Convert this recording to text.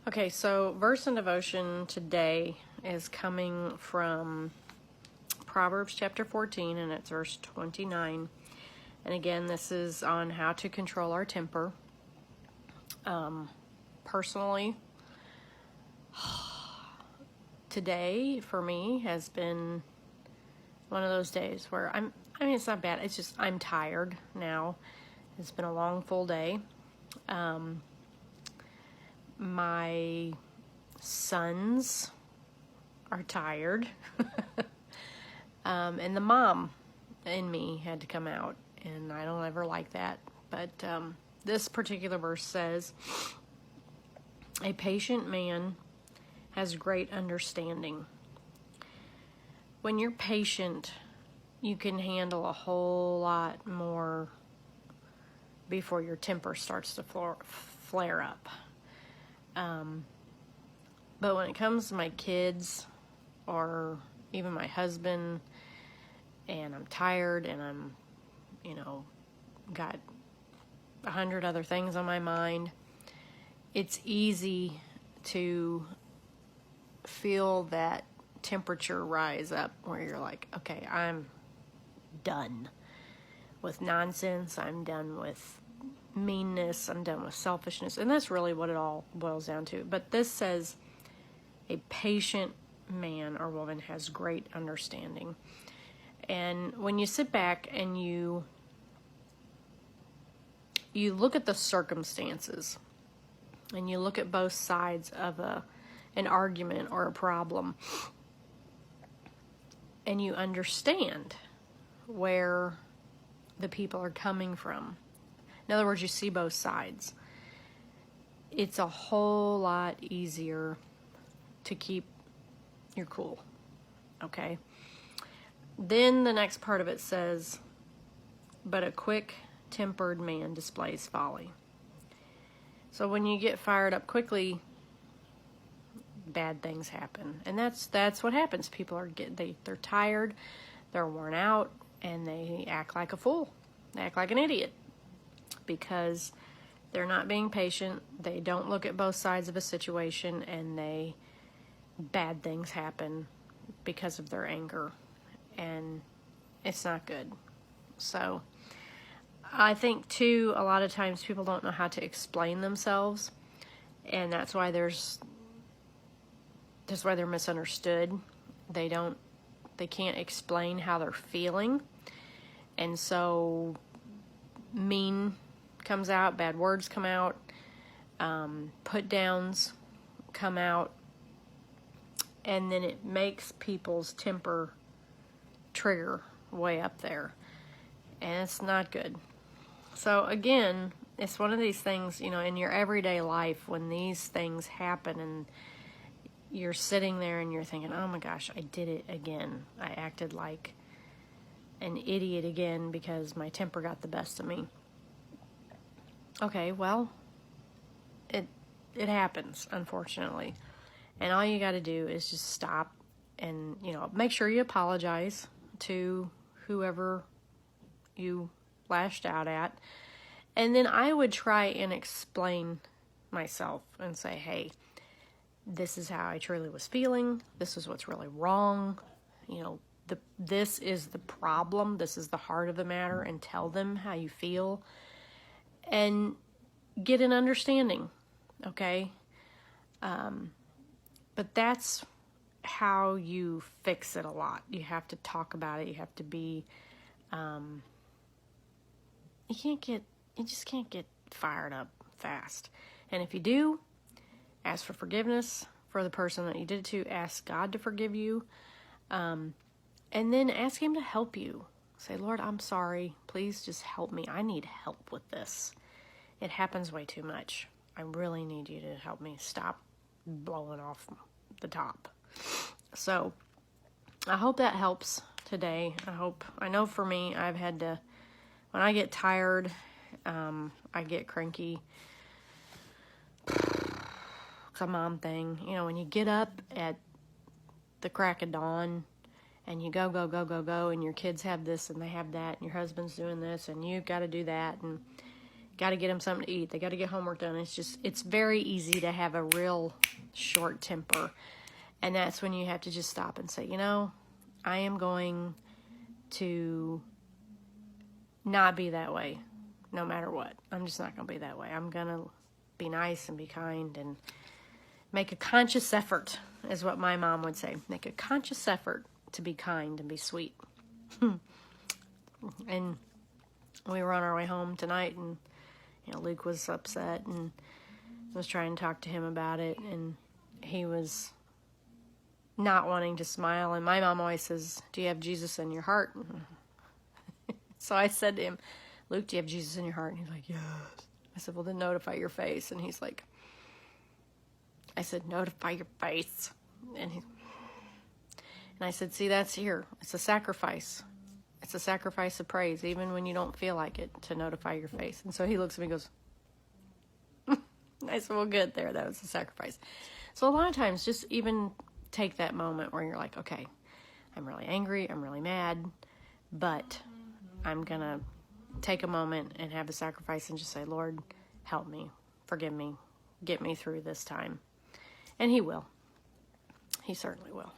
Okay, so verse and devotion today is coming from Proverbs chapter 14, and it's verse 29. And again, this is on how to control our temper. Personally, today for me has been one of those days where it's not bad. It's just I'm tired now. It's been a long, full day. My sons are tired. And the mom in me had to come out, and I don't ever like that. But this particular verse says, a patient man has great understanding. When you're patient, you can handle a whole lot more before your temper starts to flare up. But when it comes to my kids or even my husband, and I'm tired and I'm, got 100 other things on my mind, it's easy to feel that temperature rise up where you're like, okay, I'm done with nonsense. I'm done with meanness. I'm done with selfishness. And that's really what it all boils down to. But this says a patient man or woman has great understanding. And when you sit back and you look at the circumstances and you look at both sides of an argument or a problem, and you understand where the people are coming from. In other words, you see both sides. It's a whole lot easier to keep your cool, okay? Then the next part of it says, but a quick-tempered man displays folly. So when you get fired up quickly, bad things happen. And that's what happens. People they're tired, they're worn out, and they act like a fool. They act like an idiot because they're not being patient. They don't look at both sides of a situation, and bad things happen because of their anger, and it's not good. So I think too, a lot of times people don't know how to explain themselves, and that's why they're misunderstood. They can't explain how they're feeling, and so mean comes out, bad words come out, put downs come out, and then it makes people's temper trigger way up there, and it's not good. So again, it's one of these things, in your everyday life, when these things happen and you're sitting there and you're thinking, oh my gosh, I did it again. I acted like an idiot again because my temper got the best of me. Okay, well, it happens, unfortunately. And all you got to do is just stop and, make sure you apologize to whoever you lashed out at. And then I would try and explain myself and say, hey, this is how I truly was feeling. This is what's really wrong. This is the problem. This is the heart of the matter, and tell them how you feel and get an understanding. Okay. But that's how you fix it a lot. You have to talk about it. You have to be, you just can't get fired up fast. And if you do, ask for forgiveness for the person that you did it to. Ask God to forgive you. And then ask Him to help you. Say, Lord, I'm sorry. Please just help me. I need help with this. It happens way too much. I really need you to help me stop blowing off the top. So I hope that helps today. I know for me, I've had to, when I get tired, I get cranky. It's a mom thing. When you get up at the crack of dawn and you go, and your kids have this and they have that, and your husband's doing this and you've got to do that, and Got to get them something to eat. They got to get homework done. It's very easy to have a real short temper. And that's when you have to just stop and say, you know, I am going to not be that way no matter what. I'm just not going to be that way. I'm going to be nice and be kind and make a conscious effort, is what my mom would say. Make a conscious effort to be kind and be sweet. And we were on our way home tonight, and Luke was upset and was trying to talk to him about it, and he was not wanting to smile. And my mom always says, do you have Jesus in your heart? So I said to him, Luke, do you have Jesus in your heart? And he's like, yes. I said, well, then notify your face. And he's like, I said, notify your face. And I said, see, that's here. It's a sacrifice. It's a sacrifice of praise, even when you don't feel like it, to notify your face. And so he looks at me and goes, I said, well, good there. That was a sacrifice. So a lot of times, just even take that moment where you're like, okay, I'm really angry. I'm really mad. But I'm going to take a moment and have a sacrifice and just say, Lord, help me, forgive me, get me through this time. And he will. He certainly will.